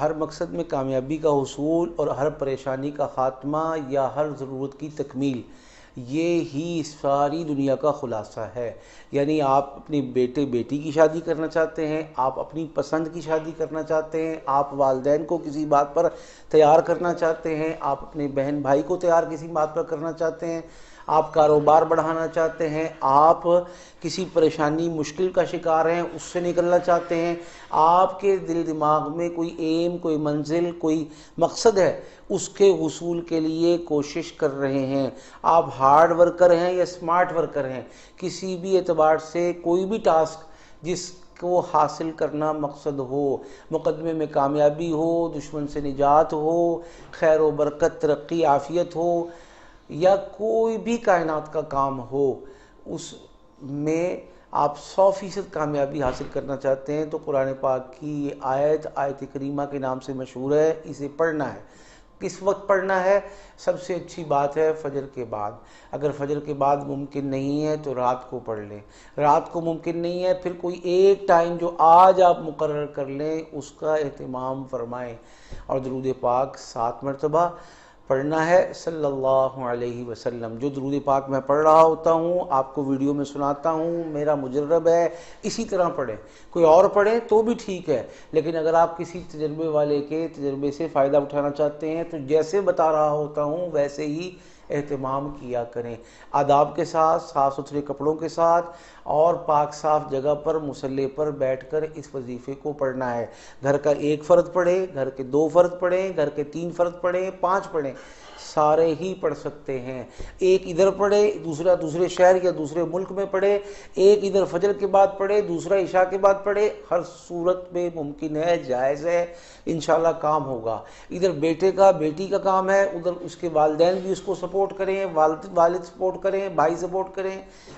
ہر مقصد میں کامیابی کا حصول اور ہر پریشانی کا خاتمہ یا ہر ضرورت کی تکمیل، یہ ہی ساری دنیا کا خلاصہ ہے۔ یعنی آپ اپنی بیٹے بیٹی کی شادی کرنا چاہتے ہیں، آپ اپنی پسند کی شادی کرنا چاہتے ہیں، آپ والدین کو کسی بات پر تیار کرنا چاہتے ہیں، آپ اپنے بہن بھائی کو تیار کسی بات پر کرنا چاہتے ہیں، آپ کاروبار بڑھانا چاہتے ہیں، آپ کسی پریشانی مشکل کا شکار ہیں اس سے نکلنا چاہتے ہیں، آپ کے دل دماغ میں کوئی ایم، کوئی منزل، کوئی مقصد ہے، اس کے حصول کے لیے کوشش کر رہے ہیں، آپ ہارڈ ورکر ہیں یا سمارٹ ورکر ہیں، کسی بھی اعتبار سے کوئی بھی ٹاسک جس کو حاصل کرنا مقصد ہو، مقدمے میں کامیابی ہو، دشمن سے نجات ہو، خیر و برکت، ترقی، عافیت ہو، یا کوئی بھی کائنات کا کام ہو، اس میں آپ 100% کامیابی حاصل کرنا چاہتے ہیں تو قرآن پاک کی یہ آیت کریمہ کے نام سے مشہور ہے، اسے پڑھنا ہے۔ کس وقت پڑھنا ہے؟ سب سے اچھی بات ہے فجر کے بعد۔ اگر فجر کے بعد ممکن نہیں ہے تو رات کو پڑھ لیں، رات کو ممکن نہیں ہے پھر کوئی ایک ٹائم جو آج آپ مقرر کر لیں اس کا اہتمام فرمائیں، اور درود پاک 7 مرتبہ پڑھنا ہے صلی اللہ علیہ وسلم۔ جو درود پاک میں پڑھ رہا ہوتا ہوں، آپ کو ویڈیو میں سناتا ہوں، میرا مجرب ہے، اسی طرح پڑھیں۔ کوئی اور پڑھے تو بھی ٹھیک ہے، لیکن اگر آپ کسی تجربے والے کے تجربے سے فائدہ اٹھانا چاہتے ہیں تو جیسے بتا رہا ہوتا ہوں ویسے ہی اہتمام کیا کریں، آداب کے ساتھ، صاف ستھرے کپڑوں کے ساتھ، اور پاک صاف جگہ پر مصلی پر بیٹھ کر اس وظیفے کو پڑھنا ہے۔ گھر کا 1 فرد پڑھے، گھر کے 2 فرد پڑھیں، گھر کے 3 فرد پڑھیں، 5 پڑھیں، سارے ہی پڑھ سکتے ہیں۔ ایک ادھر پڑھے، دوسرا دوسرے شہر یا دوسرے ملک میں پڑھے، ایک ادھر فجر کے بعد پڑھے، دوسرا عشاء کے بعد پڑھے، ہر صورت میں ممکن ہے، جائز ہے، انشاءاللہ کام ہوگا۔ ادھر بیٹے کا بیٹی کا کام ہے، ادھر اس کے والدین بھی اس کو سپورٹ کریں، والد سپورٹ کریں، بھائی سپورٹ کریں،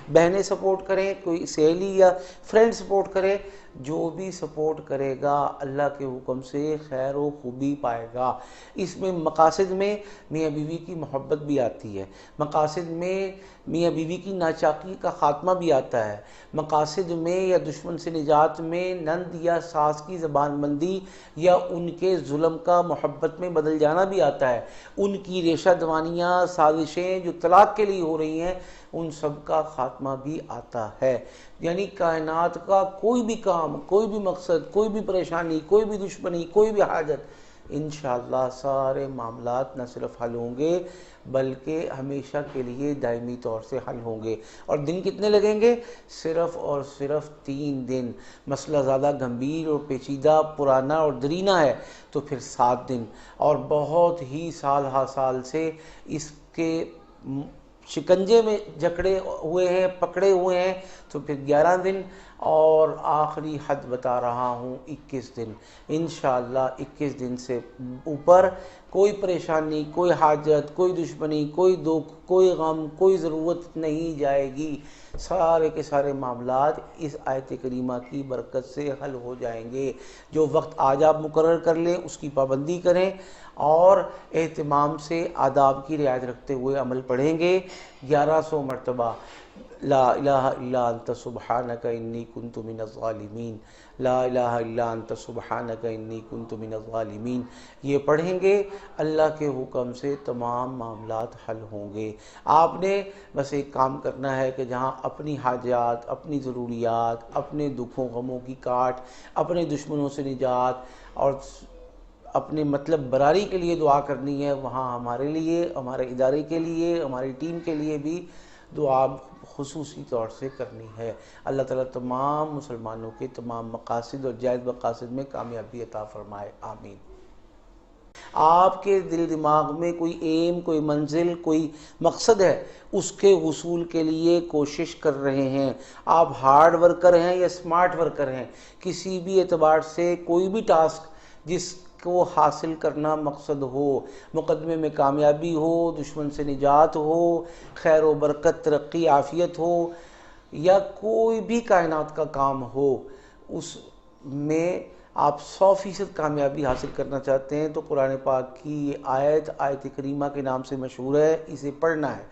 بہنیں سپورٹ کریں، کوئی سہیلی یا فرینڈ سپورٹ کرے، جو بھی سپورٹ کرے گا اللہ کے حکم سے خیر و خوبی پائے گا۔ اس میں مقاصد میں میاں بیوی کی محبت بھی آتی ہے، مقاصد میں میاں بیوی کی ناچاکی کا خاتمہ بھی آتا ہے، مقاصد میں یا دشمن سے نجات میں نند یا ساس کی زبان بندی یا ان کے ظلم کا محبت میں بدل جانا بھی آتا ہے، ان کی ریشہ دوانیاں، سازشیں جو طلاق کے لیے ہو رہی ہیں ان سب کا خاتمہ بھی آتا ہے۔ یعنی کائنات کا کوئی بھی کام، کوئی بھی مقصد، کوئی بھی پریشانی، کوئی بھی دشمنی، کوئی بھی حاجت، انشاءاللہ سارے معاملات نہ صرف حل ہوں گے بلکہ ہمیشہ کے لیے دائمی طور سے حل ہوں گے۔ اور دن کتنے لگیں گے؟ صرف اور صرف 3 دن۔ مسئلہ زیادہ گمبھیر اور پیچیدہ، پرانا اور درینا ہے تو پھر 7 دن، اور بہت ہی سال ہا سال سے اس کے شکنجے میں جکڑے ہوئے ہیں، پکڑے ہوئے ہیں تو پھر 11 دن، اور آخری حد بتا رہا ہوں 21 دن۔ انشاءاللہ 21 دن سے اوپر کوئی پریشانی، کوئی حاجت، کوئی دشمنی، کوئی دکھ، کوئی غم، کوئی ضرورت نہیں جائے گی، سارے کے سارے معاملات اس آیت کریمہ کی برکت سے حل ہو جائیں گے۔ جو وقت آج آپ مقرر کر لیں اس کی پابندی کریں، اور اہتمام سے آداب کی رعایت رکھتے ہوئے عمل پڑھیں گے۔ 1100 مرتبہ لا الہ الا انت سبحانک انی کنت من الظالمین، لا الہ الا انت سبحانک انی کنت من الظالمین، یہ پڑھیں گے، اللہ کے حکم سے تمام معاملات حل ہوں گے۔ آپ نے بس ایک کام کرنا ہے کہ جہاں اپنی حاجات، اپنی ضروریات، اپنے دکھوں غموں کی کاٹ، اپنے دشمنوں سے نجات اور اپنے مطلب براری کے لیے دعا کرنی ہے، وہاں ہمارے لیے، ہمارے ادارے کے لیے، ہماری ٹیم کے لیے بھی دعا خصوصی طور سے کرنی ہے۔ اللہ تعالیٰ تمام مسلمانوں کے تمام مقاصد اور جائز مقاصد میں کامیابی عطا فرمائے، آمین۔ آپ کے دل دماغ میں کوئی ایم، کوئی منزل، کوئی مقصد ہے، اس کے حصول کے لیے کوشش کر رہے ہیں، آپ ہارڈ ورکر ہیں یا سمارٹ ورکر ہیں، کسی بھی اعتبار سے کوئی بھی ٹاسک جس کو حاصل کرنا مقصد ہو، مقدمے میں کامیابی ہو، دشمن سے نجات ہو، خیر و برکت، ترقی، عافیت ہو، یا کوئی بھی کائنات کا کام ہو، اس میں آپ 100% کامیابی حاصل کرنا چاہتے ہیں تو قرآن پاک کی یہ آیت کریمہ کے نام سے مشہور ہے، اسے پڑھنا ہے۔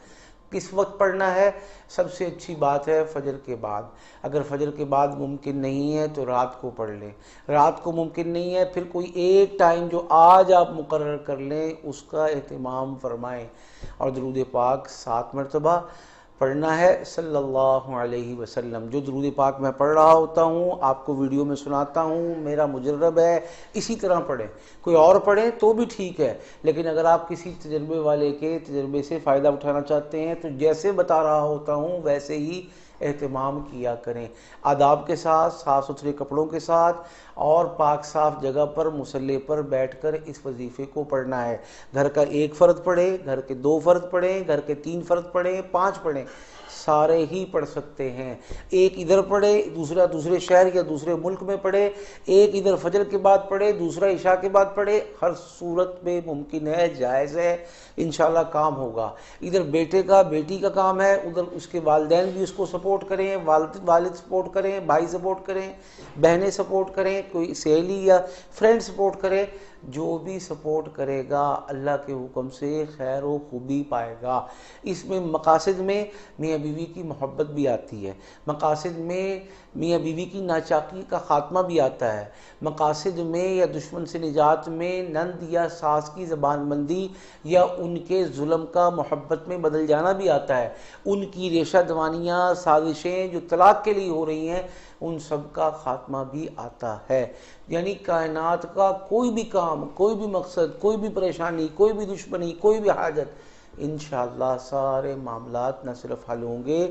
کس وقت پڑھنا ہے؟ سب سے اچھی بات ہے فجر کے بعد۔ اگر فجر کے بعد ممکن نہیں ہے تو رات کو پڑھ لیں، رات کو ممکن نہیں ہے پھر کوئی ایک ٹائم جو آج آپ مقرر کر لیں اس کا اہتمام فرمائیں، اور درود پاک 7 مرتبہ پڑھنا ہے صلی اللہ علیہ وسلم۔ جو درود پاک میں پڑھ رہا ہوتا ہوں آپ کو ویڈیو میں سناتا ہوں، میرا مجرب ہے، اسی طرح پڑھیں۔ کوئی اور پڑھے تو بھی ٹھیک ہے، لیکن اگر آپ کسی تجربے والے کے تجربے سے فائدہ اٹھانا چاہتے ہیں تو جیسے بتا رہا ہوتا ہوں ویسے ہی اہتمام کیا کریں، آداب کے ساتھ، صاف ستھرے کپڑوں کے ساتھ، اور پاک صاف جگہ پر مصلی پر بیٹھ کر اس وظیفے کو پڑھنا ہے۔ گھر کا 1 فرد پڑھے، گھر کے 2 فرد پڑھیں، گھر کے 3 فرد پڑھیں، 5 پڑھیں، سارے ہی پڑھ سکتے ہیں۔ ایک ادھر پڑھے، دوسرا دوسرے شہر یا دوسرے ملک میں پڑھے، ایک ادھر فجر کے بعد پڑھے، دوسرا عشاء کے بعد پڑھے، ہر صورت میں ممکن ہے، جائز ہے، انشاءاللہ کام ہوگا۔ ادھر بیٹے کا بیٹی کا کام ہے، ادھر اس کے والدین بھی اس کو سپورٹ کریں، والد سپورٹ کریں، بھائی سپورٹ کریں، بہنیں سپورٹ کریں، کوئی سہیلی یا فرینڈ سپورٹ کرے، جو بھی سپورٹ کرے گا اللہ کے حکم سے خیر و خوبی پائے گا۔ اس میں مقاصد میں میاں بیوی کی محبت بھی آتی ہے، مقاصد میں میاں بیوی کی ناچاکی کا خاتمہ بھی آتا ہے، مقاصد میں یا دشمن سے نجات میں نند یا ساس کی زبان بندی یا ان کے ظلم کا محبت میں بدل جانا بھی آتا ہے، ان کی ریشہ دوانیاں، سازشیں جو طلاق کے لیے ہو رہی ہیں ان سب کا خاتمہ بھی آتا ہے۔ یعنی کائنات کا کوئی بھی کام، کوئی بھی مقصد، کوئی بھی پریشانی، کوئی بھی دشمنی، کوئی بھی حاجت، انشاءاللہ سارے معاملات نہ صرف حل ہوں گے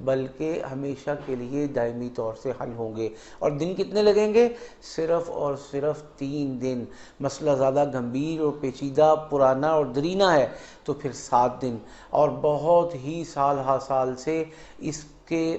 بلکہ ہمیشہ کے لیے دائمی طور سے حل ہوں گے۔ اور دن کتنے لگیں گے؟ صرف اور صرف 3 دن۔ مسئلہ زیادہ گمبھیر اور پیچیدہ، پرانا اور درینا ہے تو پھر 7 دن، اور بہت ہی سال ہا سال سے اس کے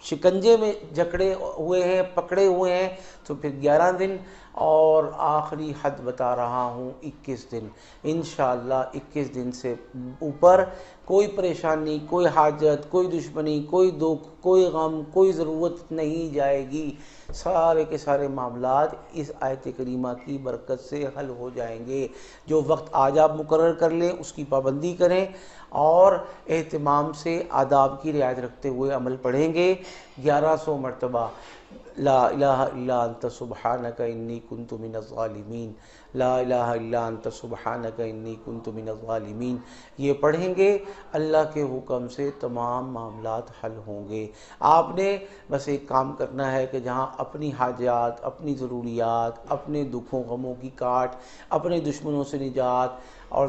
شکنجے میں جکڑے ہوئے ہیں، پکڑے ہوئے ہیں تو پھر 11 دن، اور آخری حد بتا رہا ہوں 21 دن۔ انشاءاللہ 21 دن سے اوپر کوئی پریشانی، کوئی حاجت، کوئی دشمنی، کوئی دکھ، کوئی غم، کوئی ضرورت نہیں جائے گی، سارے کے سارے معاملات اس آیت کریمہ کی برکت سے حل ہو جائیں گے۔ جو وقت آج آپ مقرر کر لیں اس کی پابندی کریں، اور اہتمام سے آداب کی رعایت رکھتے ہوئے عمل پڑھیں گے۔ 1100 مرتبہ لا الہ الا انت سبحانک انی کنت من الظالمین، لا الہ الا انت سبحانک انی کنت من الظالمین، یہ پڑھیں گے، اللہ کے حکم سے تمام معاملات حل ہوں گے۔ آپ نے بس ایک کام کرنا ہے کہ جہاں اپنی حاجات، اپنی ضروریات، اپنے دکھوں غموں کی کاٹ، اپنے دشمنوں سے نجات اور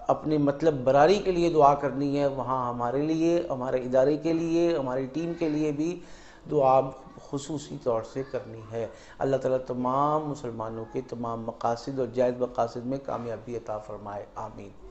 اپنے مطلب براری کے لیے دعا کرنی ہے، وہاں ہمارے لیے، ہمارے ادارے کے لیے، ہماری ٹیم کے لیے بھی دعا خصوصی طور سے کرنی ہے۔ اللہ تعالیٰ تمام مسلمانوں کے تمام مقاصد اور جائز مقاصد میں کامیابی عطا فرمائے، آمین۔